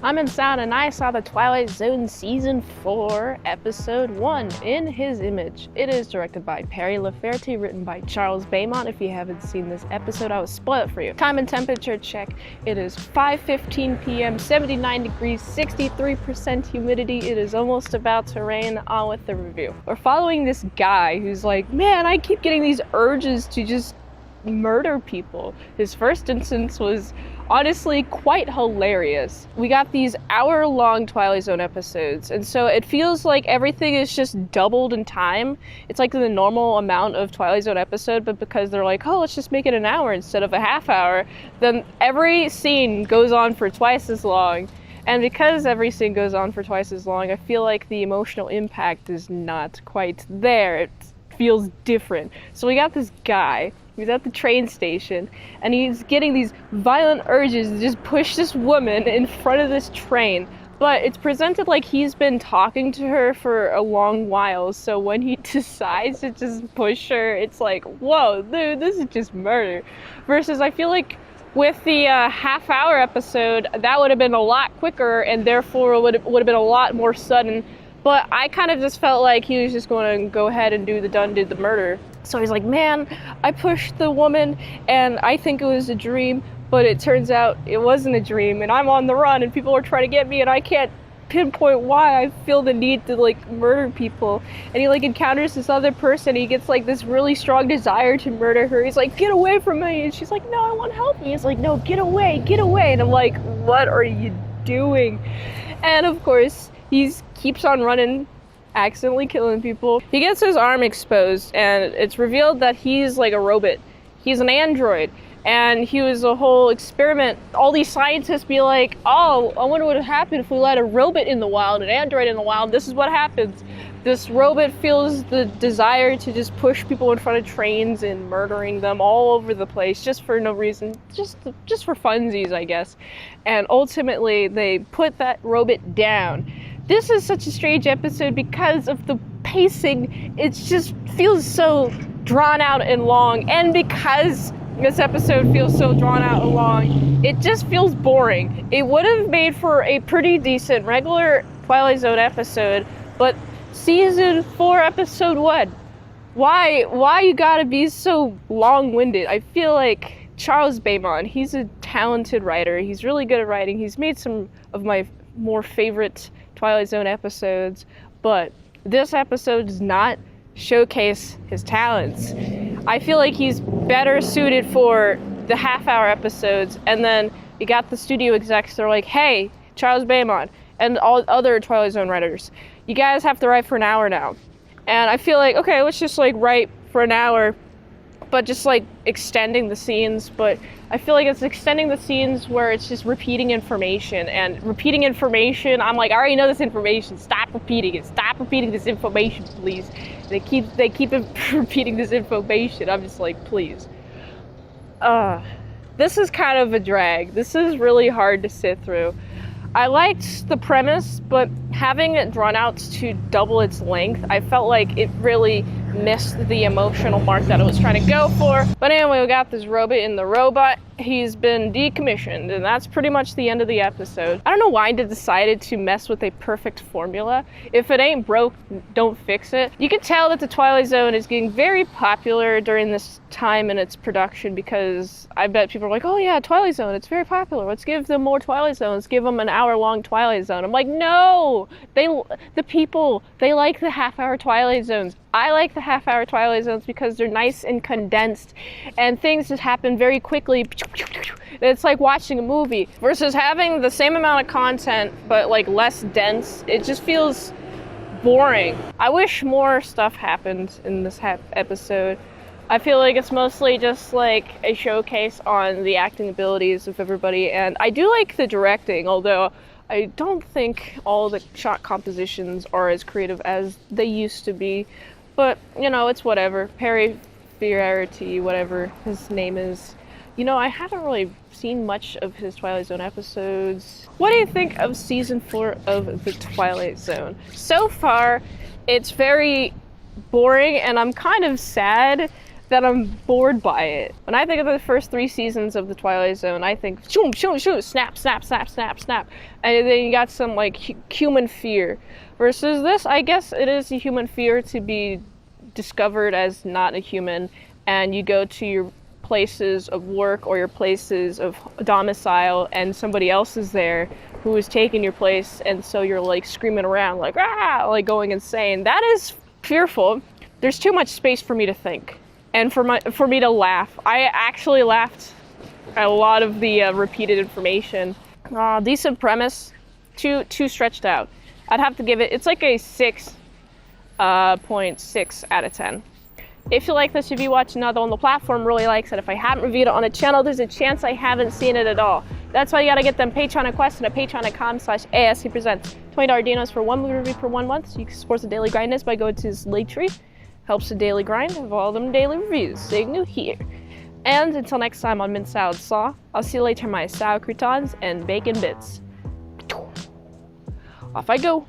I'm inside and I saw the Twilight Zone Season 4, Episode 1, In His Image. It is directed by Perry Lafferty, written by Charles Beaumont. If you haven't seen this episode, I will spoil it for you. Time and temperature check. It is 5:15 p.m., 79 degrees, 63% humidity. It is almost about to rain. On with the review. We're following this guy who's like, man, I keep getting these urges to just murder people. His first instance was honestly quite hilarious. We got these hour-long Twilight Zone episodes, and so it feels like everything is just doubled in time. It's like the normal amount of Twilight Zone episode, but because they're like, oh, let's just make it an hour instead of a half hour, then every scene goes on for twice as long. And because every scene goes on for twice as long, I feel like the emotional impact is not quite there. It feels different. So we got this guy. He's at the train station, and he's getting these violent urges to just push this woman in front of this train. But it's presented like he's been talking to her for a long while, so when he decides to just push her, it's like, whoa, dude, this is just murder. Versus, I feel like with the half-hour episode, that would have been a lot quicker, and therefore would have been a lot more sudden. But I kind of just felt like he was just going to go ahead and did the murder. So he's like, man, I pushed the woman and I think it was a dream, but it turns out it wasn't a dream and I'm on the run and people are trying to get me and I can't pinpoint why I feel the need to like murder people. And he like encounters this other person. He gets like this really strong desire to murder her. He's like, get away from me. And she's like, no, I want to help you. He's like, no, get away. And I'm like, what are you doing? And of course, he keeps on running, accidentally killing people. He gets his arm exposed and it's revealed that he's like a robot. He's an android and he was a whole experiment. All these scientists be like, oh, I wonder what would happen if we let a robot in the wild, an android in the wild. This is what happens. This robot feels the desire to just push people in front of trains and murdering them all over the place just for no reason, just for funsies, I guess. And ultimately they put that robot down. This is such a strange episode because of the pacing. It just feels so drawn out and long. And because this episode feels so drawn out and long, it just feels boring. It would have made for a pretty decent regular Twilight Zone episode, but season 4, episode 1. Why you gotta be so long-winded? I feel like Charles Beaumont, he's a talented writer. He's really good at writing. He's made some of my more favorite Twilight Zone episodes, but this episode does not showcase his talents. I feel like he's better suited for the half-hour episodes, and then you got the studio execs, they're like, hey, Charles Beaumont and all other Twilight Zone writers, you guys have to write for an hour now. And I feel like, okay, let's just like write for an hour, but just like extending the scenes. But I feel like it's extending the scenes where it's just repeating information, and repeating information, I'm like, I already know this information, stop repeating it, stop repeating this information, please. They keep repeating this information. I'm just like, please. This is kind of a drag. This is really hard to sit through. I liked the premise, but having it drawn out to double its length, I felt like it really missed the emotional mark that it was trying to go for. But anyway, we got this robot in the robot. He's been decommissioned, and that's pretty much the end of the episode. I don't know why they decided to mess with a perfect formula. If it ain't broke, don't fix it. You can tell that the Twilight Zone is getting very popular during this time in its production, because I bet people are like, oh yeah, Twilight Zone, it's very popular. Let's give them more Twilight Zone. Let's give them an hour-long Twilight Zone. I'm like, no! The people like the half-hour Twilight Zones. I like the half-hour Twilight Zones because they're nice and condensed, and things just happen very quickly. It's like watching a movie versus having the same amount of content but like less dense. It just feels boring. I wish more stuff happened in this episode. I feel like it's mostly just like a showcase on the acting abilities of everybody, and I do like the directing, although I don't think all the shot compositions are as creative as they used to be. But, you know, it's whatever. Perry Lafferty, whatever his name is. You know, I haven't really seen much of his Twilight Zone episodes. What do you think of season 4 of the Twilight Zone? So far, it's very boring, and I'm kind of sad that I'm bored by it. When I think of the first 3 seasons of the Twilight Zone, I think shoom, shoom, shoom, snap, snap, snap, snap, snap. And then you got some like human fear. Versus this, I guess it is a human fear to be discovered as not a human, and you go to your places of work or your places of domicile and somebody else is there who is taking your place, and so you're like screaming around like ah, like going insane. That is fearful. There's too much space for me to think and for me to laugh. I actually laughed at a lot of the repeated information. Decent premise, too stretched out. I'd have to give it, it's like a 6.6 out of 10. If you like this, if you watch another on the platform really likes it, if I haven't reviewed it on a channel, there's a chance I haven't seen it at all. That's why you gotta get them Patreon requests at patreon.com/ASEPresents. $20 dinos for 1 movie review per 1 month. So you can support the daily grindness by going to his Linktree. Helps the daily grind of all them daily reviews, so new here. And until next time on Mint Salad Saw, I'll see you later, my sour croutons and bacon bits. Off I go.